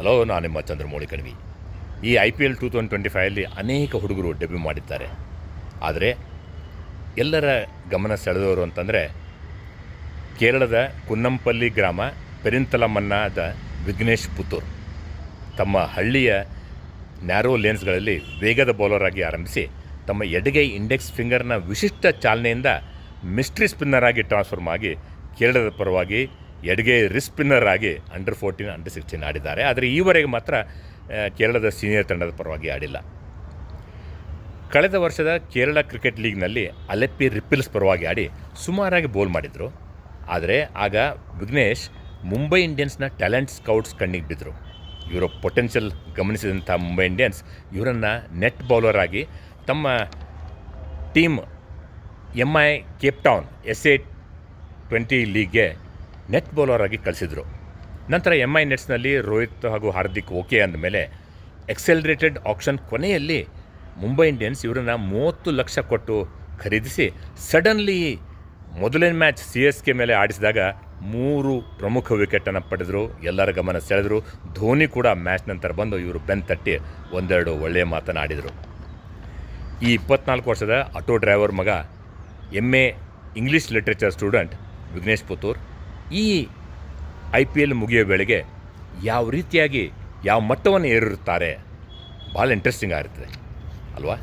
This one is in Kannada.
ಹಲೋ, ನಾನು ನಿಮ್ಮ ಚಂದ್ರಮೌಳಿ ಕಣ್ವಿ. ಈ IPL 2025 ಅನೇಕ ಹುಡುಗರು ಡೆಬ್ಯೂ ಮಾಡಿದ್ದಾರೆ. ಆದರೆ ಎಲ್ಲರ ಗಮನ ಸೆಳೆದವರು ಅಂತಂದರೆ ಕೇರಳದ ಕುನ್ನಂಪಲ್ಲಿ ಗ್ರಾಮ ಪೆರಿಂತಲಮನ್ನಾದ ವಿಘ್ನೇಶ್ ಪುತ್ತೂರ್. ತಮ್ಮ ಹಳ್ಳಿಯ ನ್ಯಾರೋ ಲೇನ್ಸ್ಗಳಲ್ಲಿ ವೇಗದ ಬೌಲರ್ ಆಗಿ ಆರಂಭಿಸಿ ತಮ್ಮ ಎಡಗೈ ಇಂಡೆಕ್ಸ್ ಫಿಂಗರ್ನ ವಿಶಿಷ್ಟ ಚಾಲನೆಯಿಂದ ಮಿಸ್ಟ್ರಿ ಸ್ಪಿನ್ನರ್ ಆಗಿ ಟ್ರಾನ್ಸ್ಫರ್ಮ್ ಆಗಿ ಕೇರಳದ ಪರವಾಗಿ ಎಡಗೈ ರಿಸ್ಪಿನ್ನರ್ ಆಗಿ ಅಂಡರ್ 14, ಅಂಡರ್ 16 ಆಡಿದ್ದಾರೆ. ಆದರೆ ಈವರೆಗೆ ಮಾತ್ರ ಕೇರಳದ ಸೀನಿಯರ್ ತಂಡದ ಪರವಾಗಿ ಆಡಿಲ್ಲ. ಕಳೆದ ವರ್ಷದ ಕೇರಳ ಕ್ರಿಕೆಟ್ ಲೀಗ್ನಲ್ಲಿ ಅಲೆಪ್ಪಿ ರಿಪಿಲ್ಸ್ ಪರವಾಗಿ ಆಡಿ ಸುಮಾರಾಗಿ ಬೋಲ್ ಮಾಡಿದರು. ಆದರೆ ಆಗ ವಿಘ್ನೇಶ್ ಮುಂಬೈ ಇಂಡಿಯನ್ಸ್ನ ಟ್ಯಾಲೆಂಟ್ ಸ್ಕೌಟ್ಸ್ ಕಣ್ಣಿಗೆ ಬಿದ್ದರು. ಇವರ ಪೊಟೆನ್ಷಿಯಲ್ ಗಮನಿಸಿದಂಥ ಮುಂಬೈ ಇಂಡಿಯನ್ಸ್ ಇವರನ್ನು ನೆಟ್ ಬೌಲರ್ ಆಗಿ ತಮ್ಮ team MI Cape Town SA20 ಲೀಗ್ಗೆ ನೆಟ್ ಬೌಲರ್ ಆಗಿ ಕಳಿಸಿದರು. ನಂತರ MI ನೆಟ್ಸ್ನಲ್ಲಿ ರೋಹಿತ್ ಹಾಗೂ ಹಾರ್ದಿಕ್ ಓಕೆ ಅಂದಮೇಲೆ ಎಕ್ಸೆಲ್ರೇಟೆಡ್ ಆಕ್ಷನ್ ಕೊನೆಯಲ್ಲಿ ಮುಂಬೈ ಇಂಡಿಯನ್ಸ್ ಇವರನ್ನು 30 ಲಕ್ಷ ಕೊಟ್ಟು ಖರೀದಿಸಿ ಸಡನ್ಲಿ ಮೊದಲನೇ ಮ್ಯಾಚ್ CSK ಮೇಲೆ ಆಡಿಸಿದಾಗ 3 ಪ್ರಮುಖ ವಿಕೆಟನ್ನು ಪಡೆದರು. ಎಲ್ಲರ ಗಮನ ಸೆಳೆದರು. ಧೋನಿ ಕೂಡ ಮ್ಯಾಚ್ ನಂತರ ಬಂದು ಇವರು ಬೆನ್ ತಟ್ಟಿ ಒಂದೆರಡು ಒಳ್ಳೆಯ ಮಾತನಾಡಿದರು. ಈ 24 ವರ್ಷದ ಆಟೋ ಡ್ರೈವರ್ ಮಗ MA English literature student Vignesh Puttur ಈ IPL ಮುಗಿಯೋ ವೇಳೆಗೆ ಯಾವ ರೀತಿಯಾಗಿ ಯಾವ ಮಟ್ಟವನ್ನು ಏರಿರುತ್ತಾರೆ, ಭಾಳ ಇಂಟ್ರೆಸ್ಟಿಂಗ್ ಆಗಿರ್ತದೆ ಅಲ್ವಾ?